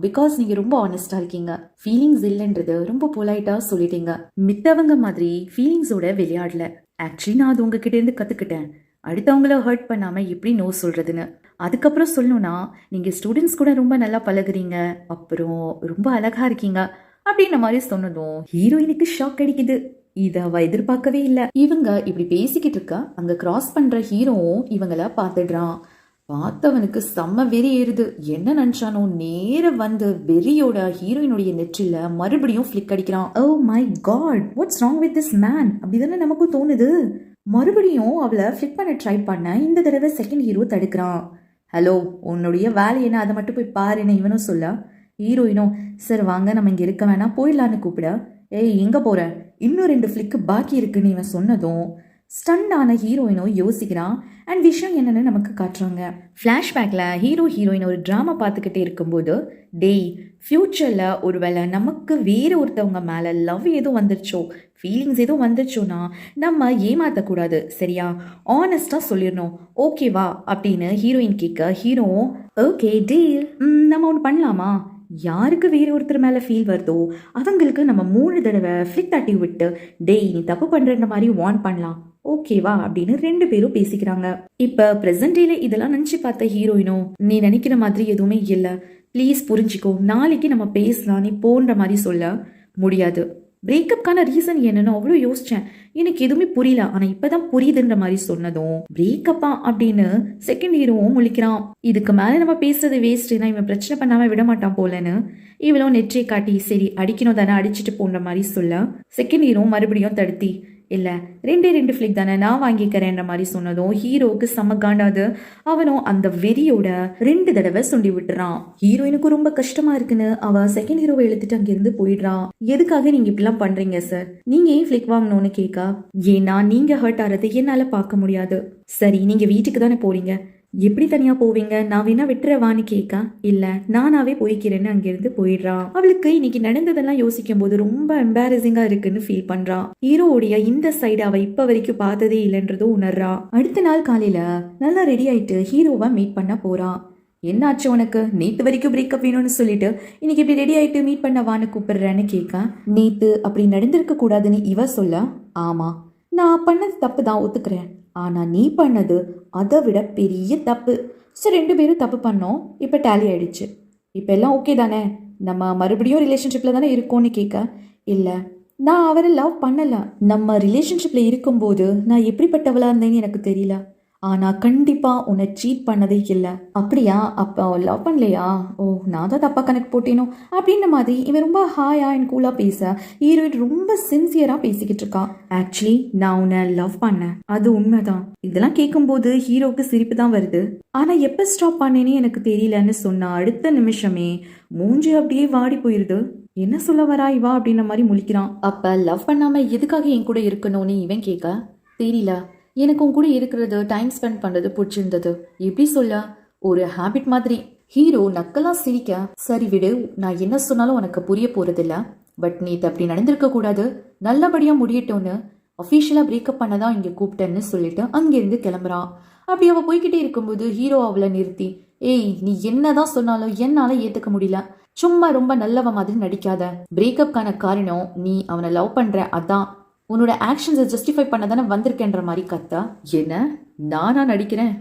பிகாஸ் நீங்க ரொம்ப ஆனஸ்டா இருக்கீங்க. ஃபீலிங்ஸ் இல்லைன்றது ரொம்ப பொலைட்டா சொல்லிட்டீங்க. மித்தவங்க மாதிரி ஃபீலிங்ஸோட விளையாடல. ஆக்சுவலி நான் அது உங்ககிட்ட இருந்து கத்துக்கிட்டேன். அடுத்தவங்கள ஹர்ட் பண்ணாம எப்படி நோ சொல்றதுன்னு. அதுக்கப்புறம் சொல்லணும்னா, நீங்க ஸ்டூடெண்ட்ஸ் கூட ரொம்ப நல்லா பழகுறீங்க, அப்புறம் ரொம்ப அழகா இருக்கீங்க அப்படின்ற மாதிரி சொன்னதும் ஹீரோயினுக்கு ஷாக் அடிக்குது. இத அவ எதிர்பார்க்கவே இல்ல. இவங்க இப்படி பேசிக்கிட்டு இருக்க அங்க கிராஸ் பண்ற ஹீரோவும் இவங்கள பாத்துடுறான். பார்த்தவனுக்கு செம்ம வெறி ஏறுது. என்ன நினைச்சானோ நேர வந்து வெறியோட ஹீரோயினுடைய நெற்றில மறுபடியும் ஃபிளிக் அடிக்கிறான். Oh my god, what's wrong with this man அப்படிதானே நமக்கும் தோணுது. மறுபடியும் அவளை ஃபிளிக் பண்ண ட்ரை பண்ண இந்த தடவை செகண்ட் ஹீரோ தடுக்கிறான். ஹலோ, உன்னுடைய வேலை என்ன, அதை மட்டும் போய் பாருன்னு இவனும் சொல்ல, ஹீரோயினும் சார் வாங்க நம்ம இங்க இருக்க வேணாம் போயிடலான்னு கூப்பிட, ஏய் எங்க போற, இன்னும் 2 ஃபிளிக்கு பாக்கி இருக்குன்னு இவன் சொன்னதும் ஸ்டன் ஆன ஹீரோயினும் யோசிக்கிறான். அண்ட் விஷயம் என்னன்னு நமக்கு காட்டுறாங்க. ஃப்ளாஷ்பேக்கில் ஹீரோ ஹீரோயின் ஒரு ட்ராமா பார்த்துக்கிட்டே இருக்கும்போது, டேய் ஃப்யூச்சரில் ஒருவேளை நமக்கு வேறு ஒருத்தவங்க மேலே லவ் எதுவும் வந்துருச்சோ, ஃபீலிங்ஸ் எதுவும் வந்துருச்சோன்னா நம்ம ஏமாற்றக்கூடாது, சரியா, ஆனஸ்டாக சொல்லிடணும், ஓகேவா அப்படின்னு ஹீரோயின் கேட்க, ஹீரோவும் ஓகே டீல், நம்ம ஒன்று பண்ணலாமா, யாருக்கு வேறு ஒருத்தர் மேலே ஃபீல் வருதோ அவங்களுக்கு நம்ம 3 தடவை ஃபிளிக் தட்டி விட்டு டேய் நீ தப்பு பண்ணுற மாதிரி வார்ன் பண்ணலாம், ஓகேவா அப்படின்னு 2 பேரும் பேசிக்கிறாங்க. இப்ப பிரசன்ட் டேல இதெல்லாம் நினைச்சு பார்த்த ஹீரோயினோ, நீ நினைக்கிற மாதிரி எதுவுமே இல்ல, ப்ளீஸ் புரிஞ்சுக்கோ, நாளைக்கு நம்ம பேசலாம், நீ போன்ற மாதிரி சொல்ல முடியாது. பிரேக்கப்கான ரீசன் என்னன்னு அவ்வளோ யோசிச்சேன், எனக்கு எதுவுமே புரியல, ஆனா இப்பதான் புரியுதுன்ற மாதிரி சொன்னதும் பிரேக்கப்பா அப்படின்னு செகண்ட் ஹீரோவும் முழிக்கிறான். இதுக்கு மேல நம்ம பேசுறது வேஸ்ட்னா இவன் பிரச்சனை பண்ணாம விட மாட்டான் போலன்னு இவளும் நெற்றியை காட்டி சரி அடிக்கணும் தானே அடிச்சுட்டு போன்ற மாதிரி சொல்ல, செகண்ட் ஹீரோ மறுபடியும் தடுத்தி இல்ல 2 ஃபிளிக் தானே நான் வாங்கிக்கிறேன்ற மாதிரி சொன்னதும் ஹீரோவுக்கு செம்ம காண்டாது. அவனும் அந்த வெறியோட 2 தடவை சொல்லி விட்டுறான். ஹீரோயினுக்கு ரொம்ப கஷ்டமா இருக்குன்னு அவ செகண்ட் ஹீரோவை இழுத்துட்டு அங்கிருந்து போயிடுறான். எதுக்காக நீங்க இப்படிலாம் பண்றீங்க சார், நீங்க ஏன் ஃபிளிக் வாங்கணும்னு கேட்கா, ஏன்னா நீங்க ஹர்ட் ஆறது என்னால பார்க்க முடியாது, சரி நீங்க வீட்டுக்கு தானே போறீங்க, எப்படி தனியா போவீங்க, நான் வேணா விட்டுறவான்னு கேட்க, இல்ல நானாவே போய்க்கிறேன்னு அங்கிருந்து போயிடுறான். அவளுக்கு இன்னைக்கு நடந்ததெல்லாம் யோசிக்கும் போது ரொம்ப எம்பாரசிங்கா இருக்குன்னு ஃபீல் பண்றான். ஹீரோவுடைய இந்த சைடு அவ இப்ப வரைக்கும் பார்த்ததே இல்லைன்றதும் உணர்றா. அடுத்த நாள் காலையில நல்லா ரெடி ஆயிட்டு ஹீரோவை மீட் பண்ண போறான். என்னாச்சு உனக்கு, நேத்து வரைக்கும் பிரேக்கப் வேணும்னு சொல்லிட்டு இன்னைக்கு இப்படி ரெடி ஆயிட்டு மீட் பண்ணவான்னு கூப்பிடுறேன்னு கேட்க, நேத்து அப்படி நடந்திருக்க கூடாதுன்னு இவ சொல்ல, ஆமா நான் பண்ணது தப்பு தான் ஒத்துக்கிறேன், ஆனா நீ பண்ணது அதை விட பெரிய தப்பு. சரி 2 பேரும் தப்பு பண்ணோம், இப்ப டேலி ஆயிடுச்சு, இப்ப எல்லாம் ஓகே தானே, நம்ம மறுபடியும் ரிலேஷன்ஷிப்ல தானே இருக்கோம்னு கேட்க, இல்ல நான் அவரை லவ் பண்ணல, நம்ம ரிலேஷன்ஷிப்ல இருக்கும்போது நான் எப்படிப்பட்டவளா இருந்தேன்னு எனக்கு தெரியல, ஆனா கண்டிப்பா உன்னை சீட் பண்ணதே இல்லை. அப்படியா, அப்போ லவ் பண்ணலையா, ஓ நான் தான் தப்பா கணக்கு போட்டேனோ அப்படின்ற மாதிரி இவன் ரொம்ப ஹாயா அண்ட் கூலா பேச, ஹீரோயின் ரொம்ப சின்சியரா பேசிக்கிட்டு இருக்கான். ஆக்சுவலி நான் உன்னை லவ் பண்ணேன், அது உண்மைதான். இதெல்லாம் கேட்கும்போது ஹீரோவுக்கு சிரிப்பு தான் வருது. ஆனா எப்ப ஸ்டாப் பண்ணேன்னு எனக்கு தெரியலன்னு சொன்னா அடுத்த நிமிஷமே மூஞ்சி அப்படியே வாடி போயிருது. என்ன சொல்ல வரா இவா அப்படின்ற மாதிரி முழிக்கிறான். அப்ப லவ் பண்ணாம எதுக்காக என் கூட இருக்கணும்னு இவன் கேட்க, தெரியல, எனக்கு உன் கூட இருக்கிறது டைம் ஸ்பெண்ட் பண்ணுறது பிடிச்சிருந்தது, எப்படி சொல்ல, ஒரு ஹேபிட் மாதிரி. ஹீரோ நக்கலா சிரிக்க, சரி விடு, நான் என்ன சொன்னாலும் உனக்கு புரிய போறதில்ல, பட் நீ அப்படி நடந்திருக்க கூடாது, நல்லபடியாக முடியட்டோன்னு அஃபீஷியலாக பிரேக்கப் பண்ண தான் இங்கே கூப்பிட்டேன்னு சொல்லிட்டு அங்கேருந்து கிளம்புறான். அப்படி அவள் போய்கிட்டே இருக்கும்போது ஹீரோ அவளை நிறுத்தி, ஏய் நீ என்னதான் சொன்னாலும் என்னால் ஏற்றுக்க முடியல, சும்மா ரொம்ப நல்லவ மாதிரி நடிக்காத, பிரேக்கப்கான காரணம் நீ அவனை லவ் பண்ணுற, அதான் உன்னோட ஆக்ஷன்ஸை ஜஸ்டிஃபை பண்ண தானே வந்திருக்கேன்ற மாதிரி கத்தா. என்ன நானா நடிக்கிறேன்,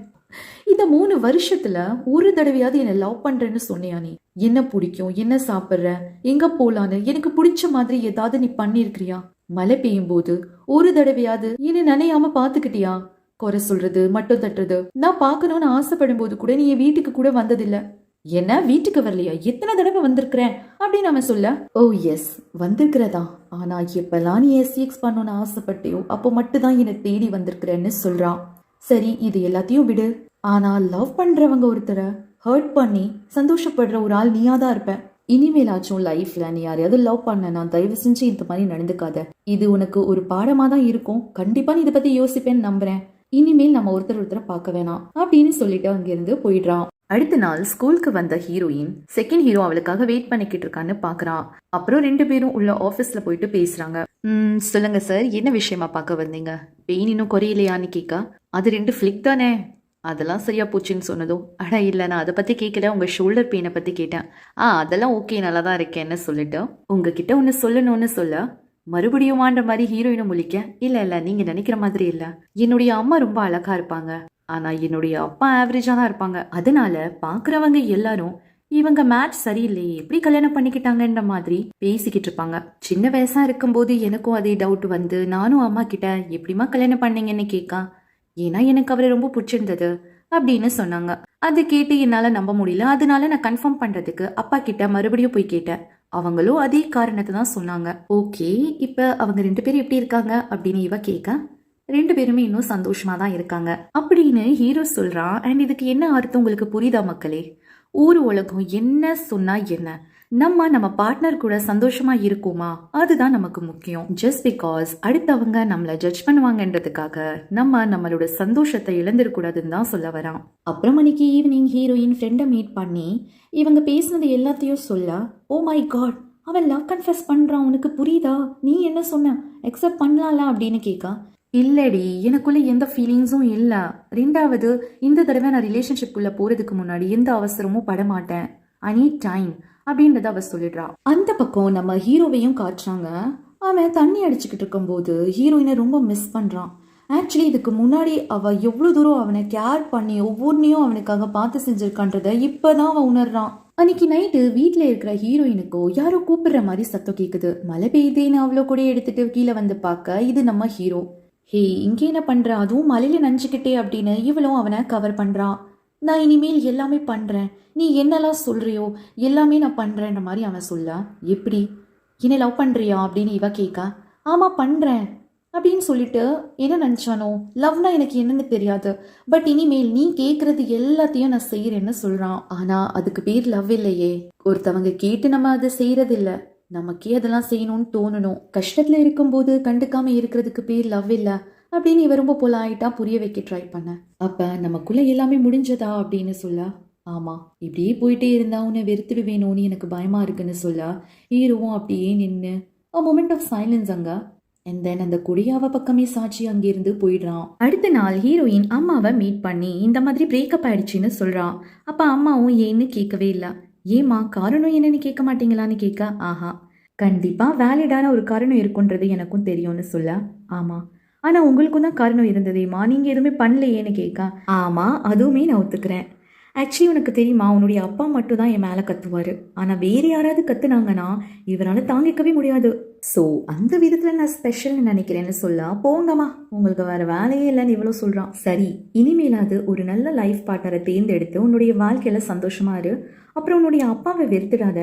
இந்த 3 வருஷத்துல ஒரு தடவையாவது என்னை லவ் பண்றேன்னு சொன்னியா, நீ என்ன பிடிக்கும், என்ன சாப்பிட்ற, எங்க போலான்னு எனக்கு பிடிச்ச மாதிரி ஏதாவது நீ பண்ணிருக்கிறியா, மழை பெய்யும் போது ஒரு தடவையாவது என்னை நினையாம பாத்துக்கிட்டியா, குறை சொல்றது மட்டும் தட்டுறது, நான் பார்க்கணும்னு ஆசைப்படும் போது கூட நீ என் வீட்டுக்கு கூட வந்ததில்லை, என்ன வீட்டுக்கு வரலையா, எத்தனை தடவை வந்திருக்கிறேன் அப்படின்னு அவன் சொல்ல, ஓ எஸ் வந்திருக்கிறதா, ஆனா எப்பெல்லாம் நீ SX பண்ணணும்னு ஆசைப்பட்டியோ அப்போ மட்டும்தான் என்னை தேடி வந்திருக்கிறேன்னு சொல்றான். சரி இது எல்லாத்தையும் விடு, ஆனா லவ் பண்றவங்க ஒருத்தரை ஹர்ட் பண்ணி சந்தோஷப்படுற ஒரு ஆள் நீயாதான் இருப்ப, இனிமேலாச்சும் லைஃப்ல நீ யாரையாவது லவ் பண்ண நான் தயவு செஞ்சு இந்த மாதிரி நடந்துக்காத, இது உனக்கு ஒரு பாடமா தான் இருக்கும், கண்டிப்பா நீ இதை பத்தி யோசிப்பேன்னு நம்புறேன், இனிமேல் நம்ம ஒருத்தரை பார்க்க வேணாம் அப்படின்னு சொல்லிட்டு அங்கிருந்து போயிடுறான். அடுத்த நாள் ஸ்கூலுக்கு வந்த ஹீரோயின் செகண்ட் ஹீரோ அவளுக்காக வெயிட் பண்ணிக்கிட்டு இருக்கான்னு பாக்குறான். அப்புறம் 2 பேரும் உள்ள ஆபீஸ்ல போயிட்டு பேசுறாங்க. சொல்லுங்க சார், என்ன விஷயமா பார்க்க வந்தீங்க, பெயின் இன்னும் குறையிலையான்னு கேட்க, அது 2 ஃபிளிக் தானே, அதெல்லாம் சரியா போச்சுன்னு சொன்னதும், அட இல்ல நான் அதை பத்தி கேட்கல, உங்க ஷோல்டர் பெயினை பத்தி கேட்டேன். அதெல்லாம் ஓகே, நல்லா தான் இருக்கேன்னு சொல்லிட்டு உங்ககிட்ட ஒன்று சொல்லணும்னு சொல்ல மறுபடியுமான்ற மாதிரி ஹீரோயினை முழிக்க, இல்ல இல்ல நீங்க நினைக்கிற மாதிரி இல்ல, என்னுடைய அம்மா ரொம்ப அழகா இருப்பாங்க, ஆனா என்னுடைய அப்பா ஆவரேஜா தான் இருப்பாங்க. அதனால பாக்குறவங்க எல்லாரும் இவங்க மேட்ச் சரியில்லையே, எப்படி கல்யாணம் பண்ணிக்கிட்டாங்கன்ற மாதிரி பேசிக்கிட்டு இருப்பாங்க. சின்ன வயசா இருக்கும்போது எனக்கும் அதே டவுட் வந்து நானும் அம்மா கிட்ட எப்படிமா கல்யாணம் பண்ணீங்கன்னு கேட்க, ஏன்னா எனக்கு அவரை ரொம்ப பிடிச்சிருந்தது அப்படின்னு சொன்னாங்க. அது கேட்டு என்னால நம்ப முடியல. அதனால நான் கன்ஃபார்ம் பண்றதுக்கு அப்பா கிட்ட மறுபடியும் போய் கேட்டேன். அவங்களும் அதே காரணத்தை தான் சொன்னாங்க. ஓகே, இப்ப அவங்க 2 பேரும் எப்படி இருக்காங்க அப்படின்னு இவ கேட்க, 2 பேருமே இன்னும் சந்தோஷமா தான் இருக்காங்க அப்படின்னு ஹீரோ சொல்றான். அண்ட் இதுக்கு என்ன அர்த்தம் உங்களுக்கு புரியுதா மக்களே? ஊர் உலகம் என்ன சொன்னா என்ன, நம்ம பார்ட்னர் கூட சந்தோஷமா இருக்கோமா, அதுதான் நமக்கு முக்கியம். ஜஸ்ட் பிகாஸ் அடுத்தவங்க நம்மளை ஜட்ஜ் பண்ணுவாங்கன்றதுக்காக நம்மளோட சந்தோஷத்தை இழந்துடக்கூடாதுன்னு தான் சொல்ல வரான். அப்புறம் அன்னைக்கு ஈவினிங் ஹீரோயின் ஃப்ரெண்டை மீட் பண்ணி இவங்க பேசினது எல்லாத்தையும் சொல்ல, ஓ மை காட் அவன் லவ் கன்ஃபெஸ் பண்றான், உனக்கு புரியுதா, நீ என்ன சொன்ன, அக்செப்ட் பண்ணலாம்ல அப்படின்னு கேட்கா. இல்லடி, எனக்குள்ள எந்த ஃபீலிங்ஸும் இல்லை. ரெண்டாவது, இந்த தடவை நான் ரிலேஷன்ஷிப்குள்ள போறதுக்கு முன்னாடி எந்த அவசரமும் படமாட்டேன், ஐ நீட் டைம் அப்படின்றத அவ சொல்லிடுறா. அந்த பக்கம் நம்ம ஹீரோவையும் காட்டுறாங்க. அவன் தண்ணி அடிச்சுக்கிட்டு இருக்கும்போது ஹீரோயினை ரொம்ப மிஸ் பண்றான். ஆக்சுவலி இதுக்கு முன்னாடி அவ எவ்வளவு தூரம் அவனை கேர் பண்ணி ஒவ்வொன்றையும் அவனுக்காக பார்த்து செஞ்சிருக்கான்றத இப்பதான் அவன் உணர்றான். அன்னைக்கு நைட்டு வீட்டில் இருக்கிற ஹீரோயினுக்கோ யாரோ கூப்பிடுற மாதிரி சத்தம் கேட்குது. மழை பெய்யுதேன்னு அவ்வளோ கூட எடுத்துட்டு கீழே வந்து பார்க்க இது நம்ம ஹீரோ. ஹே, இங்கே என்ன பண்ற, அதுவும் மலையில நனைஞ்சுக்கிட்டே அப்படின்னு இவளும் அவனை கவர் பண்றான். நான் இனிமேல் எல்லாமே பண்றேன், நீ என்னெல்லாம் சொல்றியோ எல்லாமே நான் பண்றேன்ற மாதிரி அவன் சொல்ல, எப்படி என்ன லவ் பண்றியா அப்படின்னு இவ கேட்க, ஆமா பண்றேன் அப்படின்னு சொல்லிட்டு என்ன நினைச்சானோ, லவ்னா எனக்கு என்னன்னு தெரியாது, பட் இனிமேல் நீ கேட்கறது எல்லாத்தையும் நான் செய்யறேன்னு சொல்றான். ஆனா அதுக்கு பேர் லவ் இல்லையே, ஒருத்தவங்க கேட்டு நம்ம அதை செய்யறது இல்ல, நமக்கே அதெல்லாம் செய்யணும்னு தோணணும். கஷ்டத்துல இருக்கும்போது கண்டுக்காம இருக்கிறதுக்கு பேர் லவ் இல்ல அப்படின்னு இவ ரொம்ப பொலாயிட்டா புரிய வைக்க ட்ரை பண்ண. அப்ப நமக்குள்ள எல்லாமே முடிஞ்சதா அப்படின்னு சொல்ல, ஆமா இப்படியே போயிட்டே இருந்தா உன்னை வெறுத்துடுவேணும்னு எனக்கு பயமா இருக்குன்னு சொல்ல, ஹீரோவும் அப்படியே நின்று மொமெண்ட் ஆஃப் சைலன்ஸ் அங்க. அண்ட் தென் அந்த குடியாவ பக்கமே சாட்சி அங்கிருந்து போயிடுறான். அடுத்த நாள் ஹீரோயின் அம்மாவை மீட் பண்ணி இந்த மாதிரி பிரேக்கப் ஆயிடுச்சுன்னு சொல்றான். அப்ப அம்மாவும் ஏன்னு கேட்கவே இல்லை. ஏமா காரணம் என்னன்னு கேட்க மாட்டீங்களான்னு கேட்க, ஆஹா கண்டிப்பா வேலிடான ஒரு காரணம் இருக்குன்றது எனக்கும் தெரியும்னு சொல்ல, ஆமா ஆனா உங்களுக்கும் தான் காரணம் இருந்ததேம்மா, நீங்க எதுவுமே பண்ணலையேன்னு கேட்க, ஆமா அதுவுமே நான் ஒத்துக்கிறேன். ஆக்சுவலி உனக்கு தெரியுமா, உன்னுடைய அப்பா மட்டும் தான் என் மேலே கத்துவாரு, ஆனால் வேறு யாராவது கத்துனாங்கன்னா இவரால் தாங்கிக்கவே முடியாது. ஸோ அந்த விதத்தில் நான் ஸ்பெஷல்னு நினைக்கிறேன்னு சொல்ல, போங்கம்மா உங்களுக்கு வேறு வேலையே இல்லைன்னு இவ்வளோ சொல்கிறான். சரி, இனிமேலாவது ஒரு நல்ல லைஃப் பார்ட்னரை தேர்ந்தெடுத்து உன்னுடைய வாழ்க்கையில் சந்தோஷமா இரு, அப்புறம் உன்னுடைய அப்பாவை வெறுத்துடாத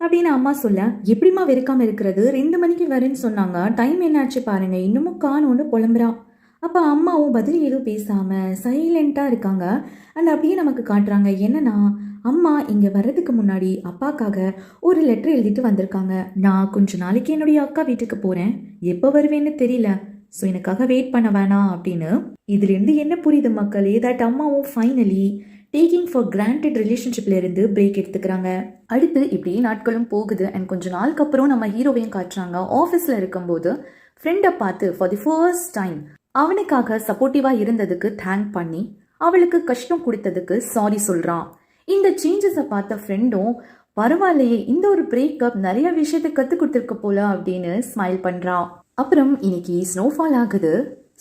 அப்படின்னு அம்மா சொல்ல, எப்படிமா வெறுக்காம இருக்கிறது, 2 மணிக்கு வரேன்னு சொன்னாங்க, டைம் என்னாச்சு பாருங்க, இன்னமும் காணும்னு புலம்புறான். அப்போ அம்மாவும் பதில் எதுவும் பேசாமல் சைலண்ட்டாக இருக்காங்க. அண்ட் அப்படியே நமக்கு காட்டுறாங்க என்னன்னா, அம்மா இங்கே வர்றதுக்கு முன்னாடி அப்பாக்காக ஒரு லெட்டர் எழுதிட்டு வந்திருக்காங்க. நான் கொஞ்ச நாளைக்கு என்னுடைய அக்கா வீட்டுக்கு போகிறேன், எப்போ வருவேன்னு தெரியல, ஸோ எனக்காக வெயிட் பண்ண வேணாம் அப்படின்னு. இதுலேருந்து என்ன புரியுது மக்களே, தட் அம்மாவும் ஃபைனலி டேக்கிங் ஃபார் கிராண்டட் ரிலேஷன்ஷிப்ல இருந்து பிரேக் எடுத்துக்கிறாங்க. அடுத்து இப்படியே நாட்களும் போகுது. அண்ட் கொஞ்ச நாளுக்கு அப்புறம் நம்ம ஹீரோவையும் காட்டுறாங்க. ஆஃபீஸில் இருக்கும்போது ஃப்ரெண்டை பார்த்து ஃபார் தி ஃபர்ஸ்ட் டைம் அவனுக்காக சப்போர்ட்டிவா இருந்ததுக்கு தேங்க் பண்ணி அவளுக்கு கஷ்டம் கொடுத்ததுக்கு சாரி சொல்றான். இந்த சேஞ்சஸை பார்த்த ஃப்ரெண்டும் பரவாயில்லையே, இந்த ஒரு பிரேக்கப் நிறைய விஷயத்தை கற்றுக் கொடுத்துருக்க போல அப்படின்னு ஸ்மைல் பண்றான். அப்புறம் இன்னைக்கு ஸ்னோஃபால் ஆகுது.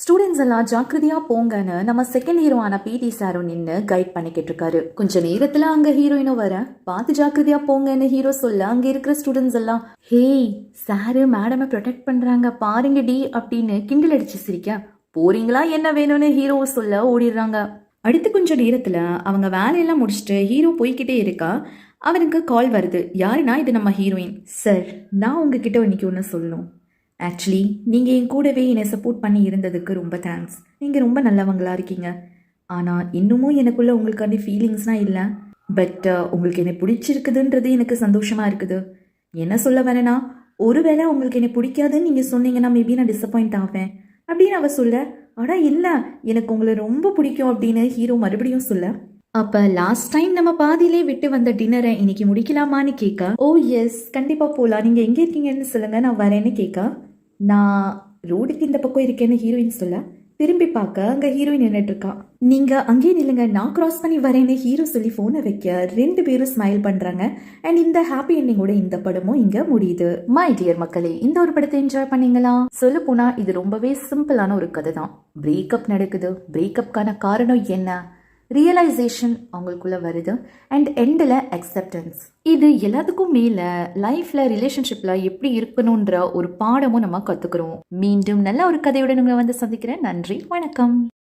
ஸ்டூடெண்ட்ஸ் எல்லாம் ஜாக்கிரதையா போங்கன்னு நம்ம செகண்ட் ஹீரோவான பிடி சாரும் நின்று கைட் பண்ணிக்கிட்டு இருக்காரு. கொஞ்ச நேரத்துல அங்க ஹீரோயினும் வர, பார்த்து ஜாக்கிரதையா போங்கன்னு ஹீரோ சொல்ல, அங்க இருக்கிற ஸ்டூடெண்ட்ஸ் எல்லாம் ஹேய் சாரு மேடமை ப்ரொடெக்ட் பண்றாங்க பாருங்க டி அப்படின்னு கிண்டல் அடிச்சு சிரிக்க, போறீங்களா என்ன வேணும்னு ஹீரோ சொல்ல ஓடிடுறாங்க. அடுத்து கொஞ்ச நேரத்துல அவங்க வேலையெல்லாம் முடிச்சுட்டு ஹீரோ போய்கிட்டே இருக்கா. அவனுக்கு கால் வருது. யாருன்னா இது நம்ம ஹீரோயின். சார், நான் உங்ககிட்ட இன்னைக்கு ஒன்று சொல்லணும். ஆக்சுவலி நீங்கள் என் கூடவே என்னை சப்போர்ட் பண்ணி இருந்ததுக்கு ரொம்ப தேங்க்ஸ். நீங்கள் ரொம்ப நல்லவங்களா இருக்கீங்க. ஆனால் இன்னமும் எனக்குள்ள உங்களுக்கான ஃபீலிங்ஸ்லாம் இல்லை. பட் உங்களுக்கு என்னை பிடிச்சிருக்குதுன்றது எனக்கு சந்தோஷமாக இருக்குது. என்ன சொல்ல வரேன்னா, ஒருவேளை உங்களுக்கு என்னை பிடிக்காதுன்னு நீங்கள் சொன்னீங்கன்னா மேபி நான் டிசப்பாயிண்ட் ஆவேன் அப்படின்னு அவ சொல்ல, ஆனால் இல்லை எனக்கு உங்களை ரொம்ப பிடிக்கும் அப்படின்னு ஹீரோ மறுபடியும் சொல்ல, அப்போ லாஸ்ட் டைம் நம்ம பாதியிலே விட்டு வந்த டின்னரை இன்னைக்கு முடிக்கலாமான்னு கேட்க, ஓ எஸ் கண்டிப்பாக போகலாம், நீங்கள் எங்கே இருக்கீங்கன்னு சொல்லுங்கள் நான் வரேன்னு கேட்க, நான் ரோடுக்கு இந்த பக்கம் இருக்கேன்னு ஹீரோயின் சொல்ல, திரும்பி பார்க்க அங்க ஹீரோயின் நின்னுட்டு இருக்கா. நீங்க அங்கேயே நில்லுங்க, நான் கிராஸ் பண்ணி வரேன்னு ஹீரோ சொல்லி போனை வைக்க 2 பேரும் ஸ்மைல் பண்றாங்க. அண்ட் இந்த ஹாப்பி எண்டிங்கோட இந்த படமும் இங்க முடியுது. மை டியர் மக்களே, இந்த ஒரு படத்தை என்ஜாய் பண்ணீங்களா? சொல்ல போனா இது ரொம்பவே சிம்பிளான ஒரு கதை தான். பிரேக்கப் நடக்குது. பிரேக்கப்கான காரணம் என்ன? ரியலைசேஷன் அவங்களுக்குள்ள வருது. அண்ட் எண்டில் அக்செப்டன்ஸ். இது எல்லாத்துக்கும் மேல லைஃப்ல ரிலேஷன்ஷிப்ல எப்படி இருக்கணும்ன்ற ஒரு பாடமும் நம்ம கத்துக்கிறோம். மீண்டும் நல்ல ஒரு கதையுடன் உங்களை வந்து சந்திக்கிறேன். நன்றி, வணக்கம்.